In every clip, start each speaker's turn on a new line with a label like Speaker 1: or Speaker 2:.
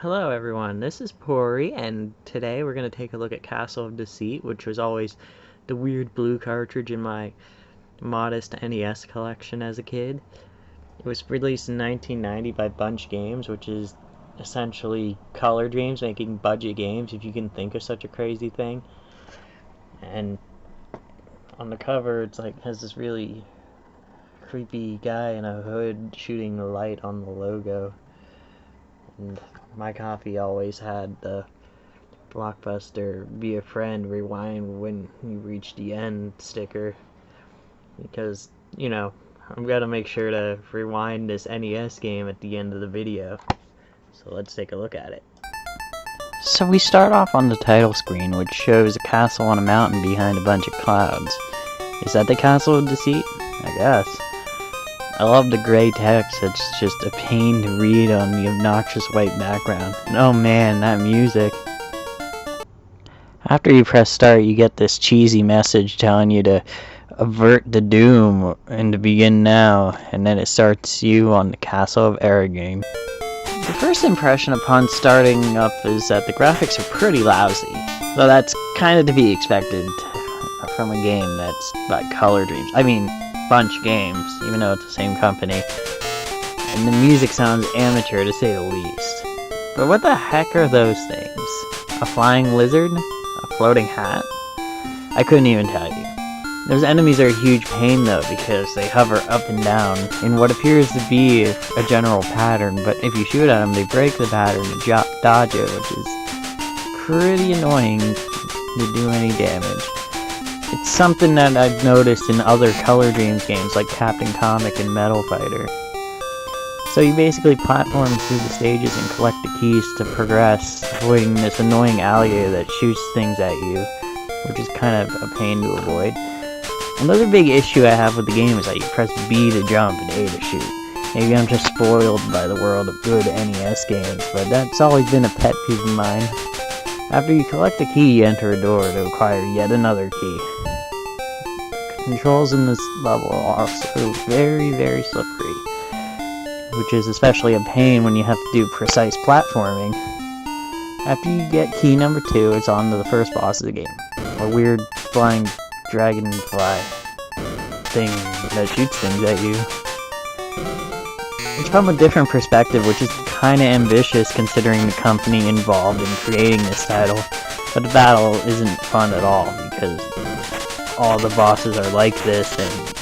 Speaker 1: Hello everyone, this is Pory, and today we're going to take a look at Castle of Deceit, which was always the weird blue cartridge in my modest NES collection as a kid. It was released in 1990 by Bunch Games, which is essentially Color Dreams making budget games, if you can think of such a crazy thing. And on the cover, it's like has this really creepy guy in a hood shooting a light on the logo. And my copy always had the Blockbuster Be a Friend rewind when you reach the end sticker, because, you know, I'm gonna make sure to rewind this NES game at the end of the video. So let's take a look at it.
Speaker 2: So we start off on the title screen, which shows a castle on a mountain behind a bunch of clouds. Is that the Castle of Deceit? I guess. I love the gray text. It's just a pain to read on the obnoxious white background. And oh man, that music. After you press start, you get this cheesy message telling you to avert the doom and to begin now, and then it starts you on the Castle of Arrogame. The first impression upon starting up is that the graphics are pretty lousy, though that's kind of to be expected from a game that's by Color Dreams. I mean, Bunch Games, even though it's the same company. And the music sounds amateur to say the least. But what the heck are those things? A flying lizard? A floating hat? I couldn't even tell you. Those enemies are a huge pain though, because they hover up and down in what appears to be a general pattern, but if you shoot at them, they break the pattern and dodge it, which is pretty annoying to do any damage. It's something that I've noticed in other Color Dreams games like Captain Comic and Metal Fighter. So you basically platform through the stages and collect the keys to progress, avoiding this annoying alligator that shoots things at you, which is kind of a pain to avoid. Another big issue I have with the game is that you press B to jump and A to shoot. Maybe I'm just spoiled by the world of good NES games, but that's always been a pet peeve of mine. After you collect a key, you enter a door to acquire yet another key. Controls in this level are also very, very slippery, which is especially a pain when you have to do precise platforming. After you get key number 2, it's on to the first boss of the game, a weird flying dragonfly thing that shoots things at you. It's from a different perspective, which is kinda ambitious considering the company involved in creating this title, but the battle isn't fun at all because all the bosses are like this and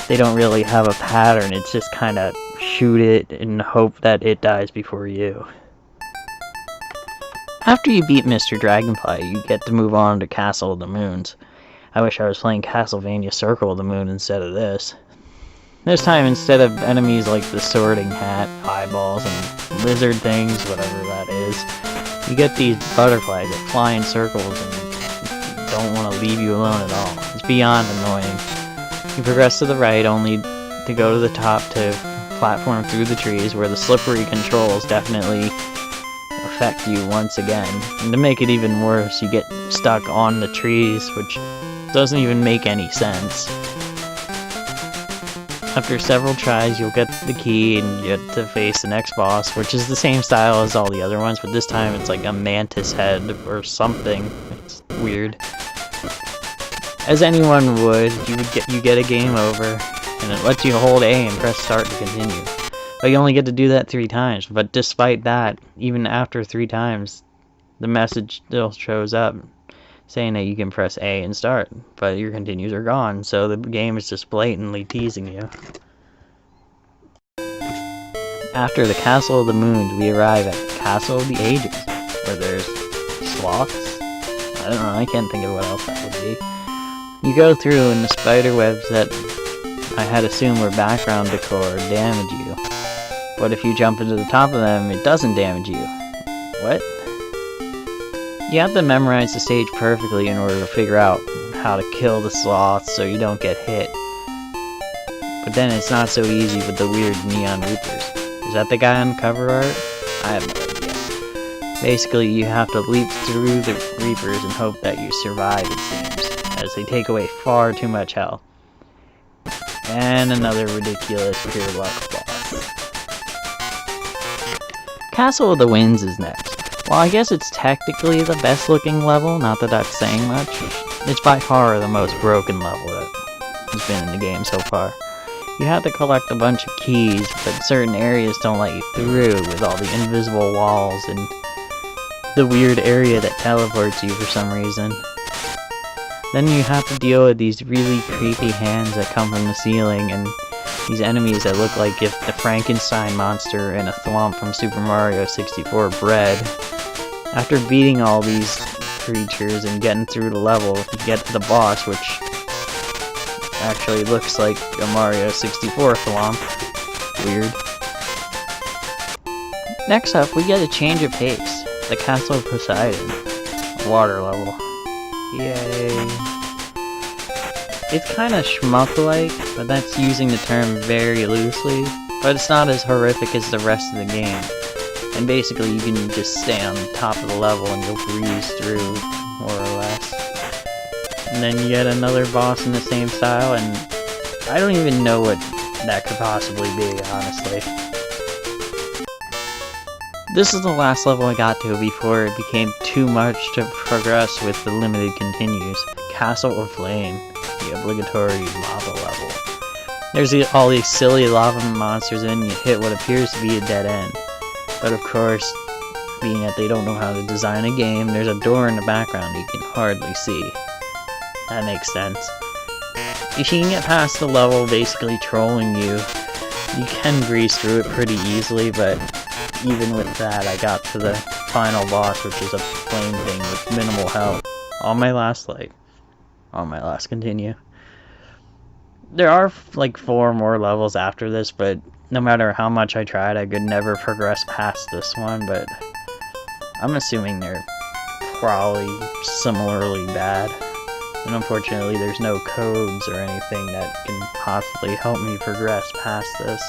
Speaker 2: they don't really have a pattern. It's just kinda shoot it and hope that it dies before you. After you beat Mr. Dragonfly, you get to move on to Castle of the Moons. I wish I was playing Castlevania Circle of the Moon instead of this. This time, instead of enemies like the sorting hat, eyeballs, and lizard things, whatever that is, you get these butterflies that fly in circles and don't want to leave you alone at all. It's beyond annoying. You progress to the right only to go to the top to platform through the trees, where the slippery controls definitely affect you once again. And to make it even worse, you get stuck on the trees, which doesn't even make any sense. After several tries, you'll get the key and you get to face the next boss, which is the same style as all the other ones, but this time it's like a mantis head or something. It's weird. As anyone would, you get a game over, and it lets you hold A and press start to continue. But you only get to do that 3 times, but despite that, even after 3 times, the message still shows up saying that you can press A and start, but your continues are gone, so the game is just blatantly teasing you. After the Castle of the Moons, we arrive at the Castle of the Ages, where there's sloths? I don't know, I can't think of what else that would be. You go through and the spider webs that I had assumed were background decor damage you, but if you jump into the top of them, it doesn't damage you. What? You have to memorize the stage perfectly in order to figure out how to kill the sloths so you don't get hit. But then it's not so easy with the weird neon reapers. Is that the guy on the cover art? I have no idea. Basically, you have to leap through the reapers and hope that you survive, it seems, as they take away far too much health. And another ridiculous pure luck boss. Castle of the Winds is next. While I guess it's technically the best looking level, not that that's saying much, it's by far the most broken level that has been in the game so far. You have to collect a bunch of keys, but certain areas don't let you through with all the invisible walls and the weird area that teleports you for some reason. Then you have to deal with these really creepy hands that come from the ceiling and these enemies that look like if the Frankenstein monster and a thwomp from Super Mario 64 bred. After beating all these creatures and getting through the level, you get to the boss, which actually looks like a Mario 64 thwomp. Weird. Next up, we get a change of pace. The Castle of Poseidon. Water level. Yay. It's kinda schmuck-like, but that's using the term very loosely, but it's not as horrific as the rest of the game. And basically you can just stay on top of the level and you'll breeze through, more or less. And then you get another boss in the same style, and I don't even know what that could possibly be, honestly. This is the last level I got to before it became too much to progress with the limited continues. Castle of Flame, the obligatory lava level. There's all these silly lava monsters and you hit what appears to be a dead end. But of course, being that they don't know how to design a game, there's a door in the background you can hardly see. That makes sense. If you can get past the level basically trolling you, you can breeze through it pretty easily, but even with that, I got to the final boss, which is a flame thing with minimal health. On my last continue. There are like 4 more levels after this, but no matter how much I tried, I could never progress past this one, but I'm assuming they're probably similarly bad. And unfortunately, there's no codes or anything that can possibly help me progress past this.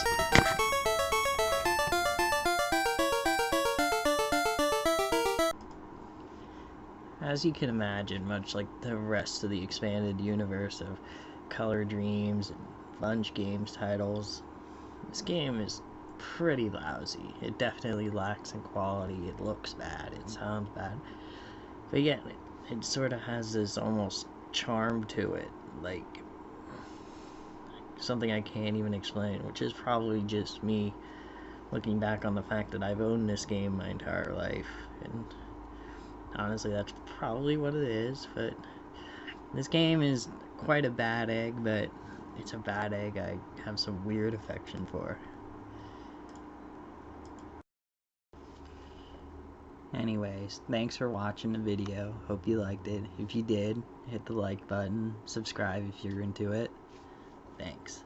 Speaker 2: As you can imagine, much like the rest of the expanded universe of Color Dreams and Bunch Games titles, this game is pretty lousy. It definitely lacks in quality, it looks bad, it sounds bad, but yet it sort of has this almost charm to it, like something I can't even explain, which is probably just me looking back on the fact that I've owned this game my entire life, and honestly that's probably what it is. But this game is quite a bad egg, but it's a bad egg I have some weird affection for. Anyways, thanks for watching the video. Hope you liked it. If you did, hit the like button, subscribe if you're into it. Thanks.